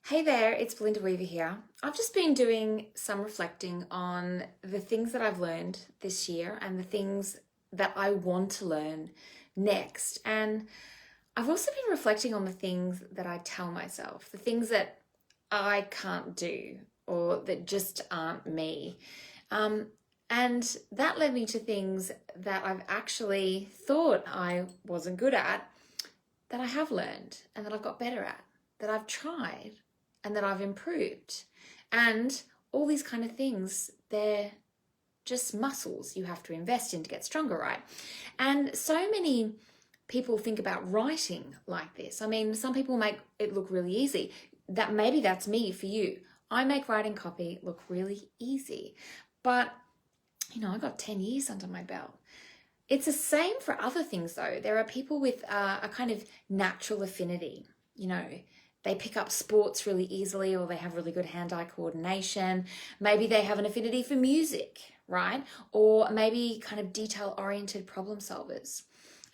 Hey there, it's Belinda Weaver here. I've just been doing some reflecting on the things that I've learned this year and the things that I want to learn next. And I've also been reflecting on the things that I tell myself, the things that I can't do or that just aren't me. And that led me to things that I've actually thought I wasn't good at, that I have learned and that I've got better at, that I've tried and that I've improved. And all these kind of things, they're just muscles you have to invest in to get stronger, right? And so many people think about writing like this. I mean, some people make it look really easy. Maybe that's me for you. I make writing copy look really easy. But, I got 10 years under my belt. It's the same for other things though. There are people with a kind of natural affinity, They pick up sports really easily, or they have really good hand-eye coordination. Maybe they have an affinity for music, right? Or maybe kind of detail-oriented problem solvers.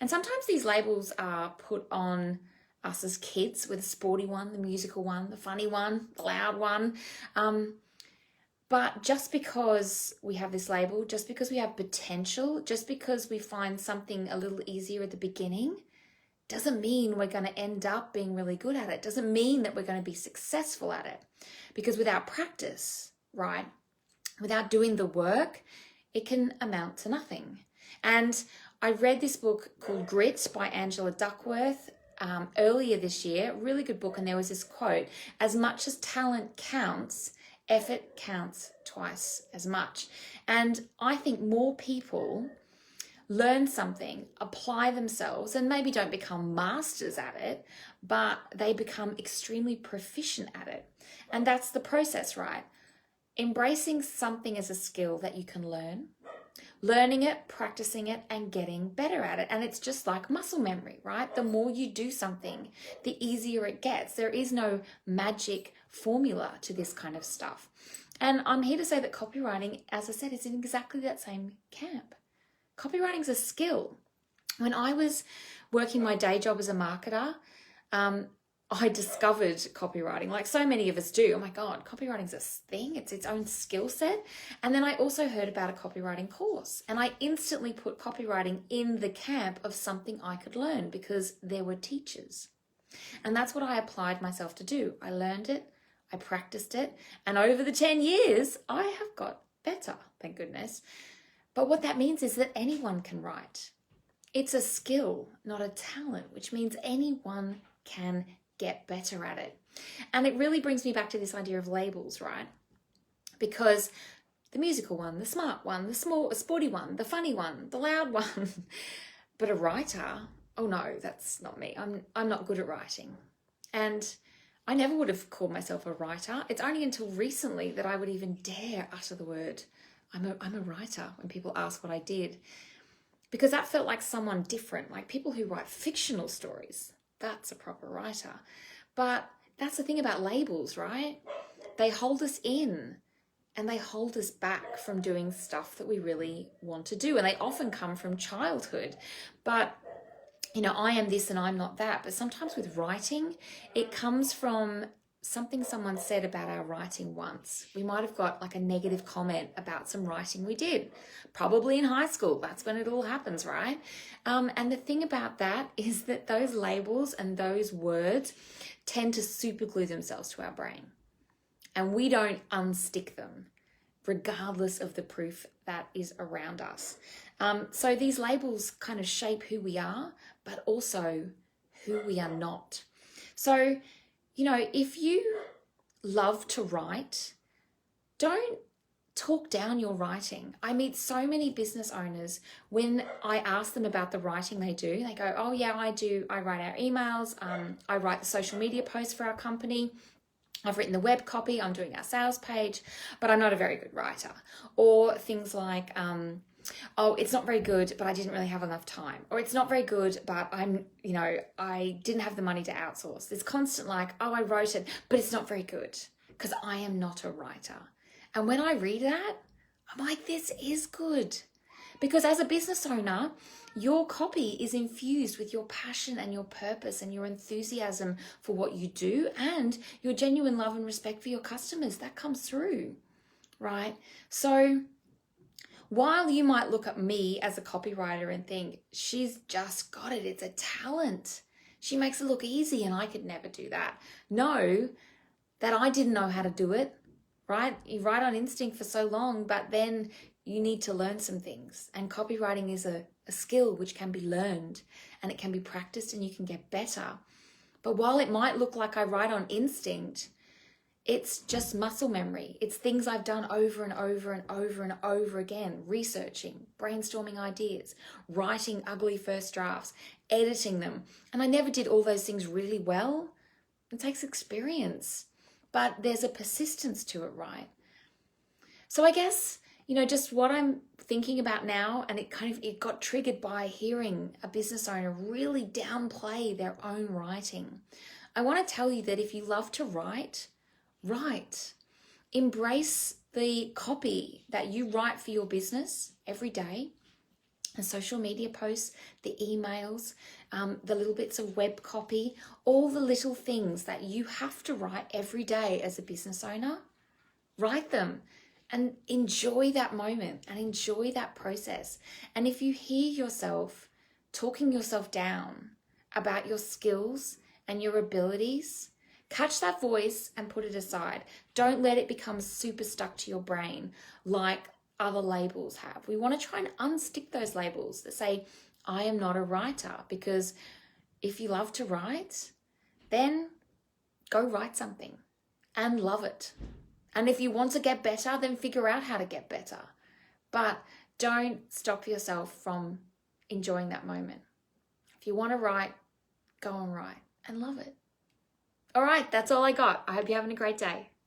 And sometimes these labels are put on us as kids, with the sporty one, the musical one, the funny one, the loud one. But just because we have this label, just because we have potential, just because we find something a little easier at the beginning, doesn't mean we're going to end up being really good at it. Doesn't mean that we're going to be successful at it. Because without practice, right, without doing the work, it can amount to nothing. And I read this book called Grit by Angela Duckworth earlier this year, really good book. And there was this quote: as much as talent counts, effort counts twice as much. And I think more people learn something, apply themselves, and maybe don't become masters at it, but they become extremely proficient at it. And that's the process, right? Embracing something as a skill that you can learn, learning it, practicing it, and getting better at it. And it's just like muscle memory, right? The more you do something, the easier it gets. There is no magic formula to this kind of stuff. And I'm here to say that copywriting, as I said, is in exactly that same camp. Copywriting's a skill. When I was working my day job as a marketer, I discovered copywriting, like so many of us do. Oh my God, copywriting's a thing. It's its own skill set. And then I also heard about a copywriting course, and I instantly put copywriting in the camp of something I could learn because there were teachers. And that's what I applied myself to do. I learned it, I practiced it, and over the 10 years, I have got better, thank goodness. But what that means is that anyone can write. It's a skill, not a talent, which means anyone can get better at it. And it really brings me back to this idea of labels, right? Because the musical one, the smart one, the sporty one, the funny one, the loud one. But a writer, oh no, that's not me. I'm not good at writing. And I never would have called myself a writer. It's only until recently that I would even dare utter the word I'm a writer when people ask what I did, because that felt like someone different, like people who write fictional stories. That's a proper writer. But that's the thing about labels, right? They hold us in and they hold us back from doing stuff that we really want to do. And they often come from childhood. But, I am this and I'm not that. But sometimes with writing, it comes from something someone said about our writing once. We might have got like a negative comment about some writing we did, probably in high school. That's when it all happens, right? And the thing about that is that those labels and those words tend to super glue themselves to our brain, and we don't unstick them regardless of the proof that is around us. So these labels kind of shape who we are, but also who we are not. So if you love to write, don't talk down your writing. I meet so many business owners, when I ask them about the writing they do, they go, oh yeah, I do. I write our emails. I write the social media posts for our company. I've written the web copy. I'm doing our sales page, but I'm not a very good writer. Or things like, oh, it's not very good, but I didn't really have enough time. Or it's not very good, but I didn't have the money to outsource. There's constant like, oh, I wrote it, but it's not very good because I am not a writer. And when I read that, I'm like, this is good. Because as a business owner, your copy is infused with your passion and your purpose and your enthusiasm for what you do and your genuine love and respect for your customers. That comes through, right? So while you might look at me as a copywriter and think, she's just got it, it's a talent, she makes it look easy and I could never do that. Know that I didn't know how to do it, right? You write on instinct for so long, but then you need to learn some things. And copywriting is a skill which can be learned and it can be practiced and you can get better. But while it might look like I write on instinct, it's just muscle memory. It's things I've done over and over and over and over again, researching, brainstorming ideas, writing ugly first drafts, editing them. And I never did all those things really well. It takes experience, but there's a persistence to it, right? So I guess, just what I'm thinking about now, and it got triggered by hearing a business owner really downplay their own writing. I want to tell you that if you love to write, write. Embrace the copy that you write for your business every day, the social media posts, the emails, the little bits of web copy, all the little things that you have to write every day as a business owner. Write them. And enjoy that moment and enjoy that process. And if you hear yourself talking yourself down about your skills and your abilities, catch that voice and put it aside. Don't let it become super stuck to your brain like other labels have. We want to try and unstick those labels that say, I am not a writer. Because if you love to write, then go write something and love it. And if you want to get better, then figure out how to get better. But don't stop yourself from enjoying that moment. If you want to write, go and write and love it. All right, that's all I got. I hope you're having a great day.